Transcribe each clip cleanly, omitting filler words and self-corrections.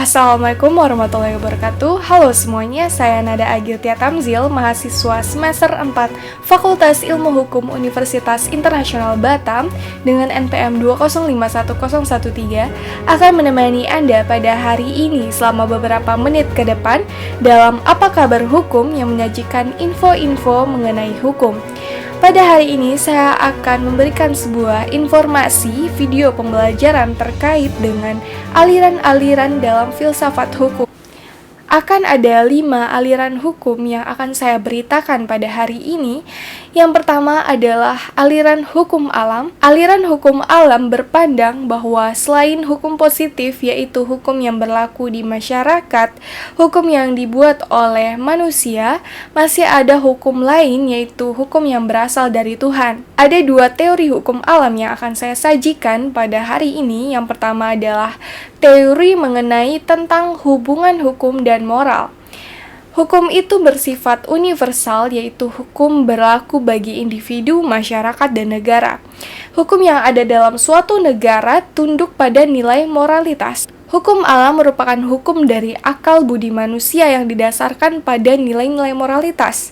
Assalamualaikum warahmatullahi wabarakatuh. Halo semuanya, saya Nada Agiltia Tamzil, mahasiswa semester 4 Fakultas Ilmu Hukum Universitas Internasional Batam dengan NPM 2051013 akan menemani Anda pada hari ini selama beberapa menit ke depan dalam Apa Kabar Hukum yang menyajikan info-info mengenai hukum. Pada hari ini saya akan memberikan sebuah informasi video pembelajaran terkait dengan aliran-aliran dalam filsafat hukum. Akan ada 5 aliran hukum yang akan saya beritakan pada hari ini. Yang pertama adalah aliran hukum alam. Aliran hukum alam berpandang bahwa selain hukum positif, yaitu hukum yang berlaku di masyarakat, hukum yang dibuat oleh manusia, masih ada hukum lain, yaitu hukum yang berasal dari Tuhan. Ada 2 teori hukum alam yang akan saya sajikan pada hari ini. Yang pertama adalah teori mengenai tentang hubungan hukum dan moral. Hukum itu bersifat universal, yaitu hukum berlaku bagi individu, masyarakat, dan negara. Hukum yang ada dalam suatu negara tunduk pada nilai moralitas. Hukum alam merupakan hukum dari akal budi manusia yang didasarkan pada nilai-nilai moralitas.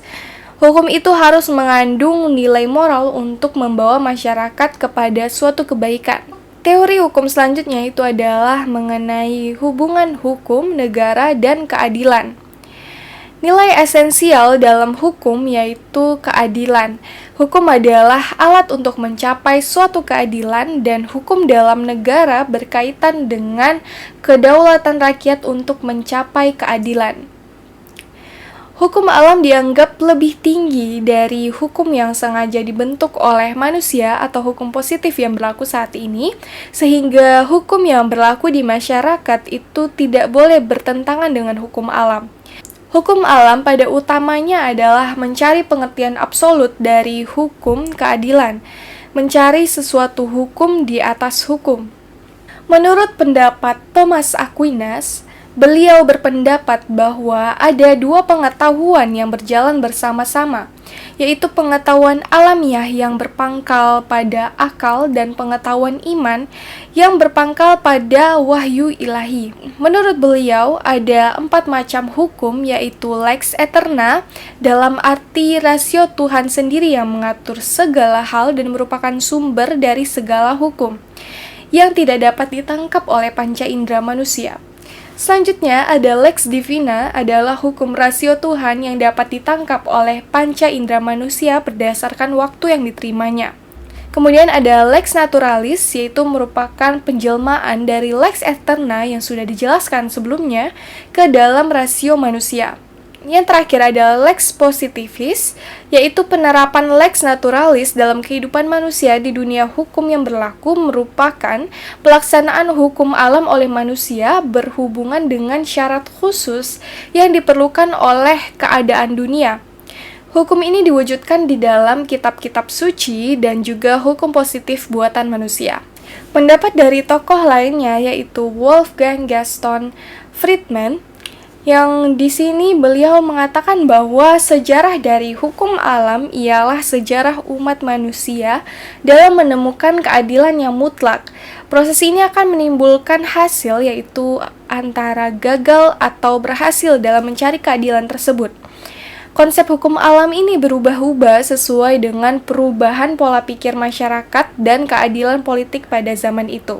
Hukum itu harus mengandung nilai moral untuk membawa masyarakat kepada suatu kebaikan. Teori hukum selanjutnya itu adalah mengenai hubungan hukum, negara, dan keadilan. Nilai esensial dalam hukum yaitu keadilan. Hukum adalah alat untuk mencapai suatu keadilan, dan hukum dalam negara berkaitan dengan kedaulatan rakyat untuk mencapai keadilan. Hukum alam dianggap lebih tinggi dari hukum yang sengaja dibentuk oleh manusia atau hukum positif yang berlaku saat ini, sehingga hukum yang berlaku di masyarakat itu tidak boleh bertentangan dengan hukum alam. Hukum alam pada utamanya adalah mencari pengertian absolut dari hukum keadilan, mencari sesuatu hukum di atas hukum. Menurut pendapat Thomas Aquinas, beliau berpendapat bahwa ada 2 pengetahuan yang berjalan bersama-sama, yaitu pengetahuan alamiah yang berpangkal pada akal dan pengetahuan iman yang berpangkal pada wahyu ilahi. Menurut beliau, ada 4 macam hukum, yaitu lex eterna, dalam arti rasio Tuhan sendiri yang mengatur segala hal dan merupakan sumber dari segala hukum, yang tidak dapat ditangkap oleh panca indera manusia. Selanjutnya ada lex divina, adalah hukum rasio Tuhan yang dapat ditangkap oleh panca indera manusia berdasarkan waktu yang diterimanya. Kemudian ada lex naturalis, yaitu merupakan penjelmaan dari lex eterna yang sudah dijelaskan sebelumnya ke dalam rasio manusia. Yang terakhir ada lex positivis, yaitu penerapan lex naturalis dalam kehidupan manusia di dunia hukum yang berlaku merupakan pelaksanaan hukum alam oleh manusia berhubungan dengan syarat khusus yang diperlukan oleh keadaan dunia. Hukum ini diwujudkan di dalam kitab-kitab suci dan juga hukum positif buatan manusia. Pendapat dari tokoh lainnya yaitu Wolfgang Gaston Friedman, yang di sini beliau mengatakan bahwa sejarah dari hukum alam ialah sejarah umat manusia dalam menemukan keadilan yang mutlak. Proses ini akan menimbulkan hasil, yaitu antara gagal atau berhasil dalam mencari keadilan tersebut. Konsep hukum alam ini berubah-ubah sesuai dengan perubahan pola pikir masyarakat dan keadilan politik pada zaman itu.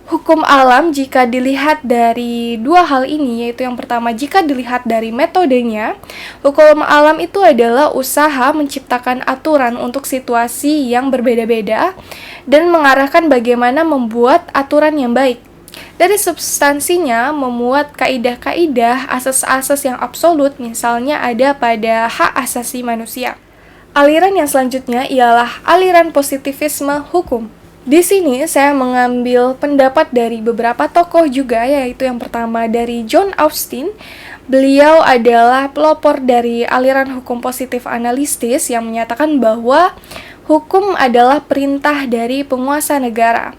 Hukum alam jika dilihat dari 2 hal ini, yaitu yang pertama jika dilihat dari metodenya, hukum alam itu adalah usaha menciptakan aturan untuk situasi yang berbeda-beda dan mengarahkan bagaimana membuat aturan yang baik. Dari substansinya, memuat kaidah-kaidah, asas-asas yang absolut, misalnya ada pada hak asasi manusia. Aliran yang selanjutnya ialah aliran positivisme hukum. Di sini saya mengambil pendapat dari beberapa tokoh juga, yaitu yang pertama dari John Austin. Beliau adalah pelopor dari aliran hukum positif analistis yang menyatakan bahwa hukum adalah perintah dari penguasa negara.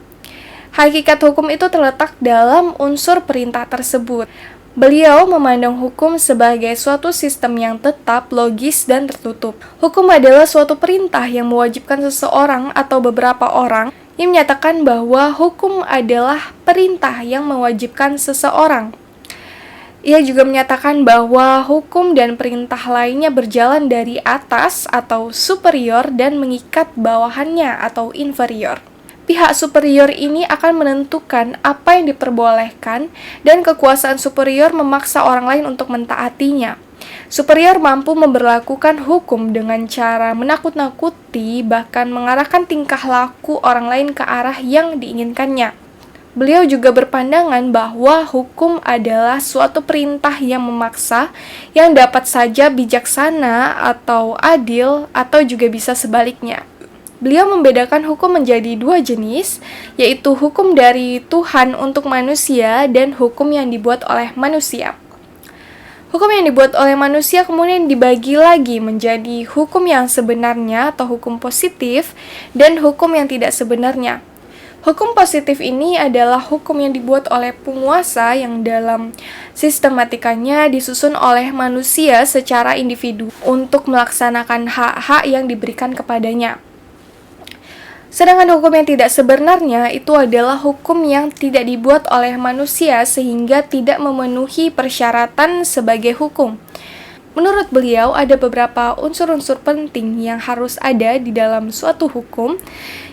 Hakikat hukum itu terletak dalam unsur perintah tersebut. Beliau memandang hukum sebagai suatu sistem yang tetap, logis, dan tertutup. Hukum adalah suatu perintah yang mewajibkan seseorang atau beberapa orang Ia menyatakan bahwa hukum adalah perintah yang mewajibkan seseorang. Ia juga menyatakan bahwa hukum dan perintah lainnya berjalan dari atas atau superior dan mengikat bawahannya atau inferior. Pihak superior ini akan menentukan apa yang diperbolehkan dan kekuasaan superior memaksa orang lain untuk mentaatinya. Superior mampu memberlakukan hukum dengan cara menakut-nakuti, bahkan mengarahkan tingkah laku orang lain ke arah yang diinginkannya. Beliau juga berpandangan bahwa hukum adalah suatu perintah yang memaksa, yang dapat saja bijaksana atau adil, atau juga bisa sebaliknya. Beliau membedakan hukum menjadi dua jenis, yaitu hukum dari Tuhan untuk manusia dan hukum yang dibuat oleh manusia. Hukum yang dibuat oleh manusia kemudian dibagi lagi menjadi hukum yang sebenarnya atau hukum positif dan hukum yang tidak sebenarnya. Hukum positif ini adalah hukum yang dibuat oleh penguasa yang dalam sistematikanya disusun oleh manusia secara individu untuk melaksanakan hak-hak yang diberikan kepadanya. Sedangkan hukum yang tidak sebenarnya itu adalah hukum yang tidak dibuat oleh manusia sehingga tidak memenuhi persyaratan sebagai hukum. Menurut beliau, ada beberapa unsur-unsur penting yang harus ada di dalam suatu hukum,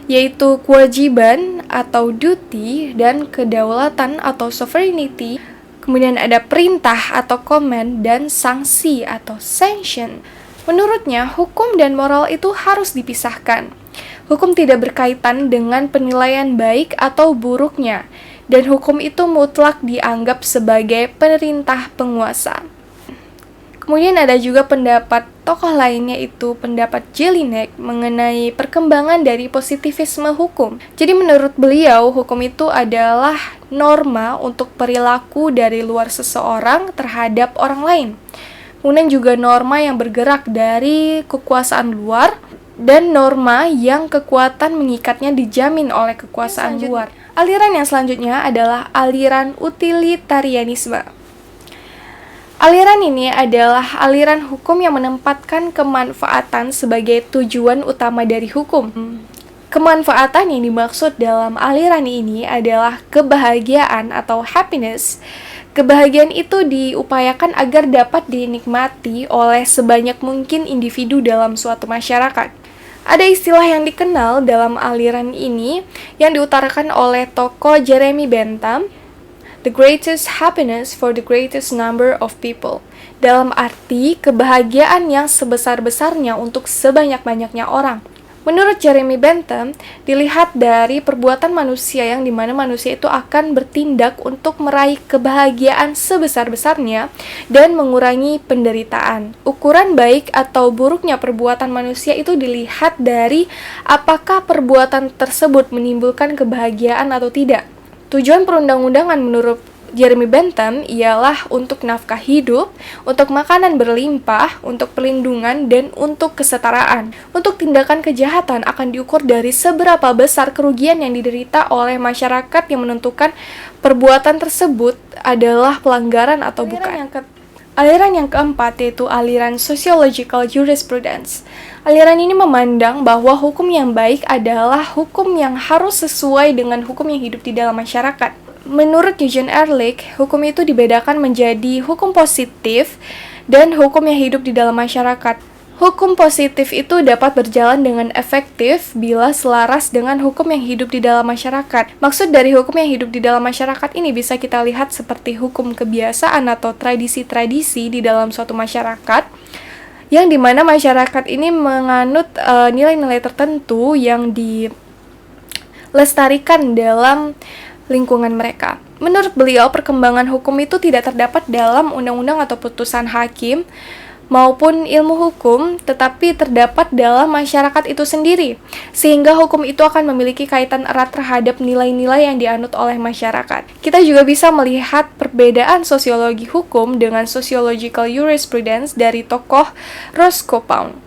yaitu kewajiban atau duty dan kedaulatan atau sovereignty. Kemudian ada perintah atau command dan sanksi atau sanction. Menurutnya, hukum dan moral itu harus dipisahkan. Hukum tidak berkaitan dengan penilaian baik atau buruknya, dan hukum itu mutlak dianggap sebagai perintah penguasa. Kemudian ada juga pendapat tokoh lainnya, itu pendapat Jelinek mengenai perkembangan dari positivisme hukum. Jadi menurut beliau, hukum itu adalah norma untuk perilaku dari luar seseorang terhadap orang lain. Kemudian juga norma yang bergerak dari kekuasaan luar, dan norma yang kekuatan mengikatnya dijamin oleh kekuasaan luar. Aliran yang selanjutnya adalah aliran utilitarianisme. Aliran ini adalah aliran hukum yang menempatkan kemanfaatan sebagai tujuan utama dari hukum. Kemanfaatan yang dimaksud dalam aliran ini adalah kebahagiaan atau happiness. Kebahagiaan itu diupayakan agar dapat dinikmati oleh sebanyak mungkin individu dalam suatu masyarakat. Ada istilah yang dikenal dalam aliran ini yang diutarakan oleh tokoh Jeremy Bentham, the greatest happiness for the greatest number of people. Dalam arti kebahagiaan yang sebesar-besarnya untuk sebanyak-banyaknya orang. Menurut Jeremy Bentham, dilihat dari perbuatan manusia yang dimana manusia itu akan bertindak untuk meraih kebahagiaan sebesar-besarnya dan mengurangi penderitaan. Ukuran baik atau buruknya perbuatan manusia itu dilihat dari apakah perbuatan tersebut menimbulkan kebahagiaan atau tidak. Tujuan perundang-undangan menurut Jeremy Bentham ialah untuk nafkah hidup, untuk makanan berlimpah, untuk perlindungan, dan untuk kesetaraan. Untuk tindakan kejahatan akan diukur dari seberapa besar kerugian yang diderita oleh masyarakat yang menentukan perbuatan tersebut adalah pelanggaran atau bukan. Aliran yang keempat yaitu aliran sociological jurisprudence. Aliran ini memandang bahwa hukum yang baik adalah hukum yang harus sesuai dengan hukum yang hidup di dalam masyarakat. Menurut Eugene Ehrlich, hukum itu dibedakan menjadi hukum positif dan hukum yang hidup di dalam masyarakat. Hukum positif itu dapat berjalan dengan efektif bila selaras dengan hukum yang hidup di dalam masyarakat. Maksud dari hukum yang hidup di dalam masyarakat ini bisa kita lihat seperti hukum kebiasaan atau tradisi-tradisi di dalam suatu masyarakat, yang dimana masyarakat ini menganut nilai-nilai tertentu yang dilestarikan dalam lingkungan mereka. Menurut beliau, perkembangan hukum itu tidak terdapat dalam undang-undang atau putusan hakim maupun ilmu hukum, tetapi terdapat dalam masyarakat itu sendiri, sehingga hukum itu akan memiliki kaitan erat terhadap nilai-nilai yang dianut oleh masyarakat. Kita juga bisa melihat perbedaan sosiologi hukum dengan sociological jurisprudence dari tokoh Roscoe Pound.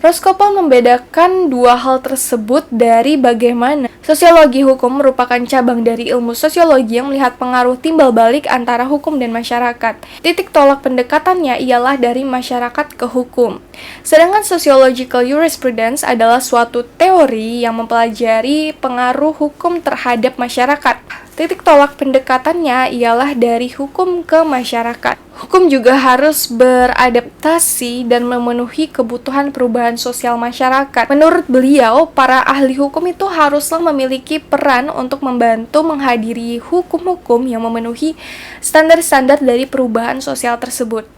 Roscoe Pound membedakan dua hal tersebut dari bagaimana Sosiologi hukum merupakan cabang dari ilmu sosiologi yang melihat pengaruh timbal balik antara hukum dan masyarakat. Titik tolak pendekatannya ialah dari masyarakat ke hukum. Sedangkan sociological jurisprudence adalah suatu teori yang mempelajari pengaruh hukum terhadap masyarakat. Titik tolak pendekatannya ialah dari hukum ke masyarakat. Hukum juga harus beradaptasi dan memenuhi kebutuhan perubahan sosial masyarakat. Menurut beliau, para ahli hukum itu haruslah memiliki peran untuk membantu menghadiri hukum-hukum yang memenuhi standar-standar dari perubahan sosial tersebut.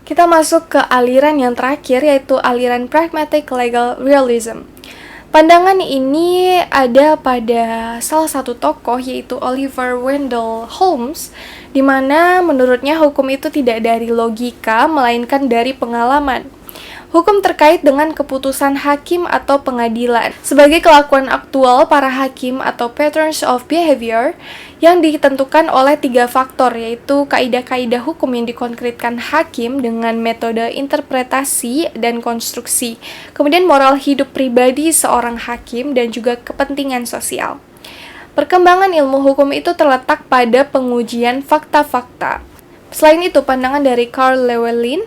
Kita masuk ke aliran yang terakhir, yaitu aliran pragmatic legal realism. Pandangan ini ada pada salah satu tokoh, yaitu Oliver Wendell Holmes, di mana menurutnya hukum itu tidak dari logika, melainkan dari pengalaman. Hukum terkait dengan keputusan hakim atau pengadilan sebagai kelakuan aktual para hakim atau patterns of behavior yang ditentukan oleh 3 faktor, yaitu kaidah-kaidah hukum yang dikonkretkan hakim dengan metode interpretasi dan konstruksi, kemudian moral hidup pribadi seorang hakim, dan juga kepentingan sosial. Perkembangan ilmu hukum itu terletak pada pengujian fakta-fakta. Selain itu, pandangan dari Carl Llewellyn,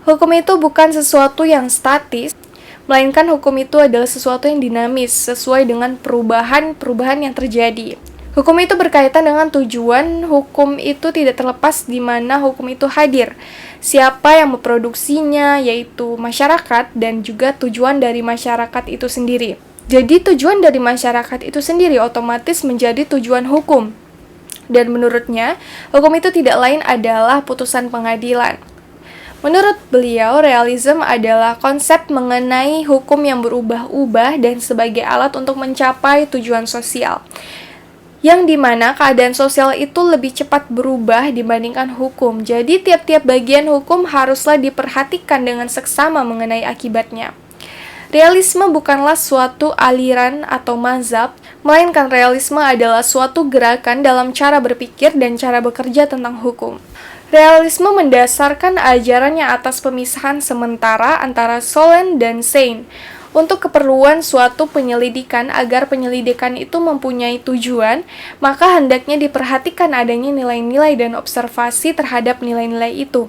hukum itu bukan sesuatu yang statis, melainkan hukum itu adalah sesuatu yang dinamis, sesuai dengan perubahan-perubahan yang terjadi. Hukum itu berkaitan dengan tujuan, hukum itu tidak terlepas di mana hukum itu hadir. Siapa yang memproduksinya, yaitu masyarakat, dan juga tujuan dari masyarakat itu sendiri. Jadi tujuan dari masyarakat itu sendiri otomatis menjadi tujuan hukum. Dan menurutnya, hukum itu tidak lain adalah putusan pengadilan. Menurut beliau, realisme adalah konsep mengenai hukum yang berubah-ubah dan sebagai alat untuk mencapai tujuan sosial, yang dimana keadaan sosial itu lebih cepat berubah dibandingkan hukum. Jadi tiap-tiap bagian hukum haruslah diperhatikan dengan seksama mengenai akibatnya. Realisme bukanlah suatu aliran atau mazhab, melainkan realisme adalah suatu gerakan dalam cara berpikir dan cara bekerja tentang hukum. Realisme mendasarkan ajarannya atas pemisahan sementara antara solen dan sein untuk keperluan suatu penyelidikan. Agar penyelidikan itu mempunyai tujuan, maka hendaknya diperhatikan adanya nilai-nilai dan observasi terhadap nilai-nilai itu.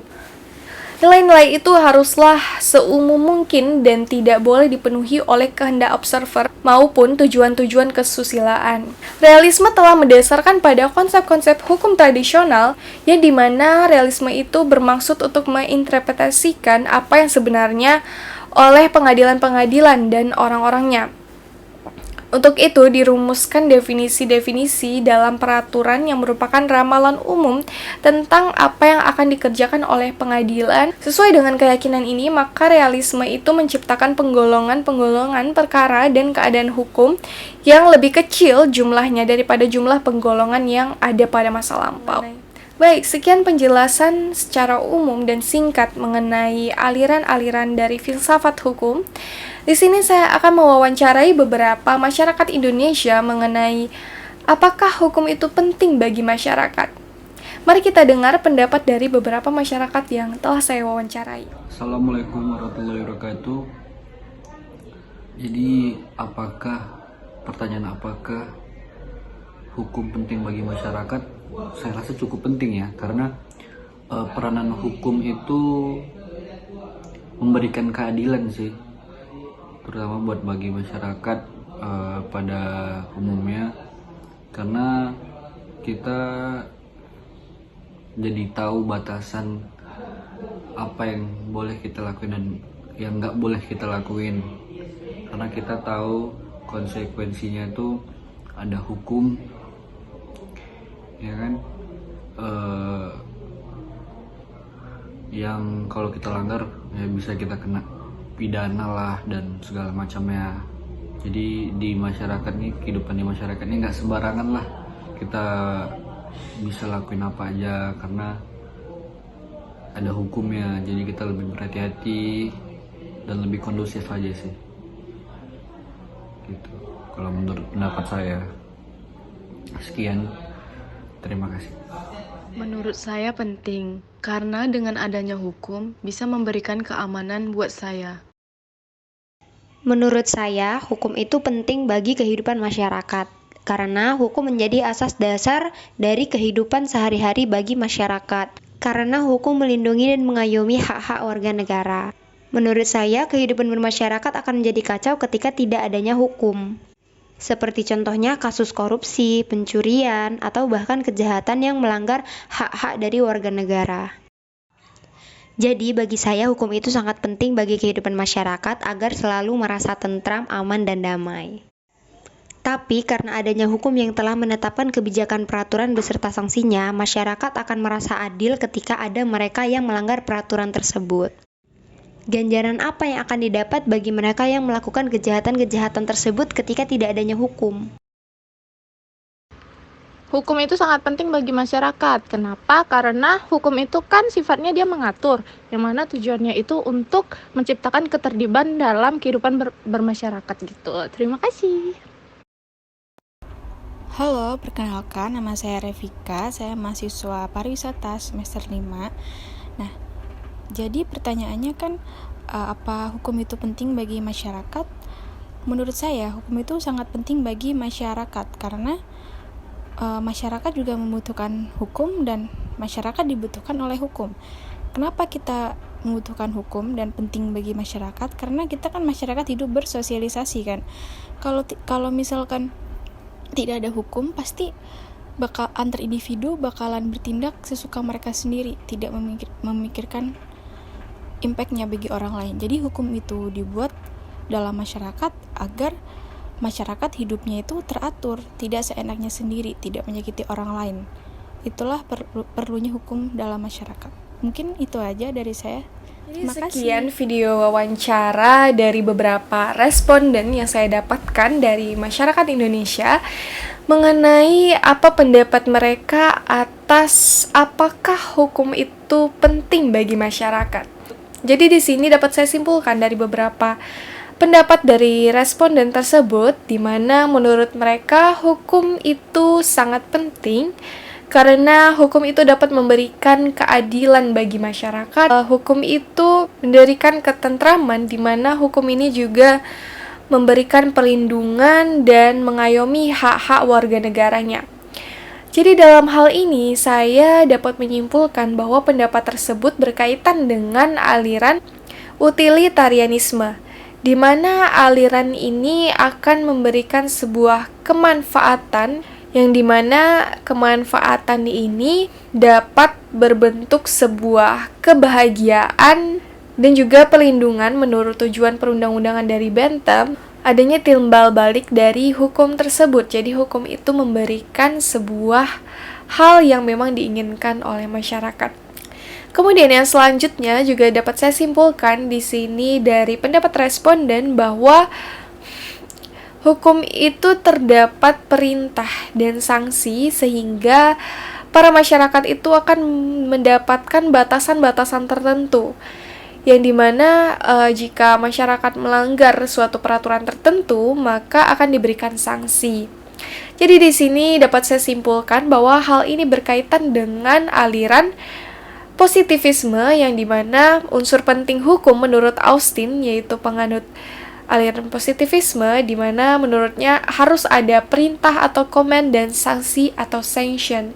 Nilai-nilai itu haruslah seumum mungkin dan tidak boleh dipenuhi oleh kehendak observer maupun tujuan-tujuan kesusilaan. Realisme telah mendasarkan pada konsep-konsep hukum tradisional, yang dimana realisme itu bermaksud untuk menginterpretasikan apa yang sebenarnya oleh pengadilan-pengadilan dan orang-orangnya. Untuk itu dirumuskan definisi-definisi dalam peraturan yang merupakan ramalan umum tentang apa yang akan dikerjakan oleh pengadilan. Sesuai dengan keyakinan ini, maka realisme itu menciptakan penggolongan-penggolongan perkara dan keadaan hukum yang lebih kecil jumlahnya daripada jumlah penggolongan yang ada pada masa lampau. Baik, sekian penjelasan secara umum dan singkat mengenai aliran-aliran dari filsafat hukum. Di sini saya akan mewawancarai beberapa masyarakat Indonesia mengenai apakah hukum itu penting bagi masyarakat. Mari kita dengar pendapat dari beberapa masyarakat yang telah saya wawancarai. Assalamualaikum warahmatullahi wabarakatuh. Jadi, pertanyaan apakah hukum penting bagi masyarakat? Saya rasa cukup penting ya, karena peranan hukum itu memberikan keadilan sih, terutama buat bagi masyarakat pada umumnya, karena kita jadi tahu batasan apa yang boleh kita lakuin dan yang nggak boleh kita lakuin, karena kita tahu konsekuensinya itu ada hukum, ya kan, yang kalau kita langgar ya bisa kita kena pidana lah dan segala macamnya. Jadi di masyarakat nih, kehidupan di masyarakat ini nggak sembarangan lah kita bisa lakuin apa aja, karena ada hukumnya. Jadi kita lebih berhati-hati dan lebih kondusif aja sih, gitu kalau menurut pendapat saya. Sekian, terima kasih. Menurut saya penting, karena dengan adanya hukum bisa memberikan keamanan buat saya. Menurut saya, hukum itu penting bagi kehidupan masyarakat, karena hukum menjadi asas dasar dari kehidupan sehari-hari bagi masyarakat, karena hukum melindungi dan mengayomi hak-hak warga negara. Menurut saya, kehidupan bermasyarakat akan menjadi kacau ketika tidak adanya hukum. Seperti contohnya kasus korupsi, pencurian, atau bahkan kejahatan yang melanggar hak-hak dari warga negara. Jadi bagi saya hukum itu sangat penting bagi kehidupan masyarakat agar selalu merasa tentram, aman, dan damai. Tapi karena adanya hukum yang telah menetapkan kebijakan peraturan beserta sanksinya, masyarakat akan merasa adil ketika ada mereka yang melanggar peraturan tersebut. Ganjaran apa yang akan didapat bagi mereka yang melakukan kejahatan-kejahatan tersebut ketika tidak adanya hukum? Hukum itu sangat penting bagi masyarakat. Kenapa? Karena hukum itu kan sifatnya dia mengatur, yang mana tujuannya itu untuk menciptakan ketertiban dalam kehidupan bermasyarakat gitu. Terima kasih. Halo, perkenalkan nama saya Revika, saya mahasiswa pariwisata semester 5. Nah, jadi pertanyaannya kan apa hukum itu penting bagi masyarakat? Menurut saya, hukum itu sangat penting bagi masyarakat karena masyarakat juga membutuhkan hukum dan masyarakat dibutuhkan oleh hukum. Kenapa kita membutuhkan hukum dan penting bagi masyarakat? Karena kita kan masyarakat hidup bersosialisasi kan. Kalau misalkan tidak ada hukum, pasti antar individu bakalan bertindak sesuka mereka sendiri, tidak memikirkan impact-nya bagi orang lain. Jadi hukum itu dibuat dalam masyarakat agar masyarakat hidupnya itu teratur, tidak seenaknya sendiri, tidak menyakiti orang lain. Itulah perlunya hukum dalam masyarakat. Mungkin itu aja dari saya. Terima kasih. Sekian video wawancara dari beberapa responden yang saya dapatkan dari masyarakat Indonesia mengenai apa pendapat mereka atas apakah hukum itu penting bagi masyarakat. Jadi di sini dapat saya simpulkan dari beberapa pendapat dari responden tersebut, di mana menurut mereka hukum itu sangat penting karena hukum itu dapat memberikan keadilan bagi masyarakat. Hukum itu memberikan ketentraman, di mana hukum ini juga memberikan perlindungan dan mengayomi hak-hak warga negaranya. Jadi dalam hal ini saya dapat menyimpulkan bahwa pendapat tersebut berkaitan dengan aliran utilitarianisme, di mana aliran ini akan memberikan sebuah kemanfaatan yang dimana kemanfaatan ini dapat berbentuk sebuah kebahagiaan dan juga perlindungan menurut tujuan perundang-undangan dari Bentham, adanya timbal balik dari hukum tersebut. Jadi hukum itu memberikan sebuah hal yang memang diinginkan oleh masyarakat. Kemudian yang selanjutnya juga dapat saya simpulkan di sini dari pendapat responden bahwa hukum itu terdapat perintah dan sanksi sehingga para masyarakat itu akan mendapatkan batasan-batasan tertentu yang dimana jika masyarakat melanggar suatu peraturan tertentu maka akan diberikan sanksi. Jadi di sini dapat saya simpulkan bahwa hal ini berkaitan dengan aliran positivisme yang dimana unsur penting hukum menurut Austin yaitu penganut aliran positivisme di mana menurutnya harus ada perintah atau command dan sanksi atau sanction.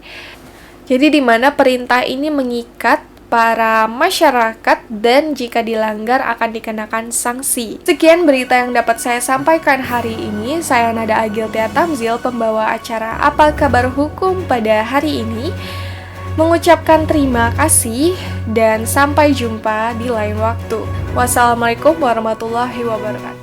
Jadi di mana perintah ini mengikat para masyarakat dan jika dilanggar akan dikenakan sanksi. Sekian berita yang dapat saya sampaikan hari ini. Saya Nada Agiltia Tamzil, pembawa acara Apa Kabar Hukum pada hari ini. Mengucapkan terima kasih dan sampai jumpa di lain waktu. Wassalamualaikum warahmatullahi wabarakatuh.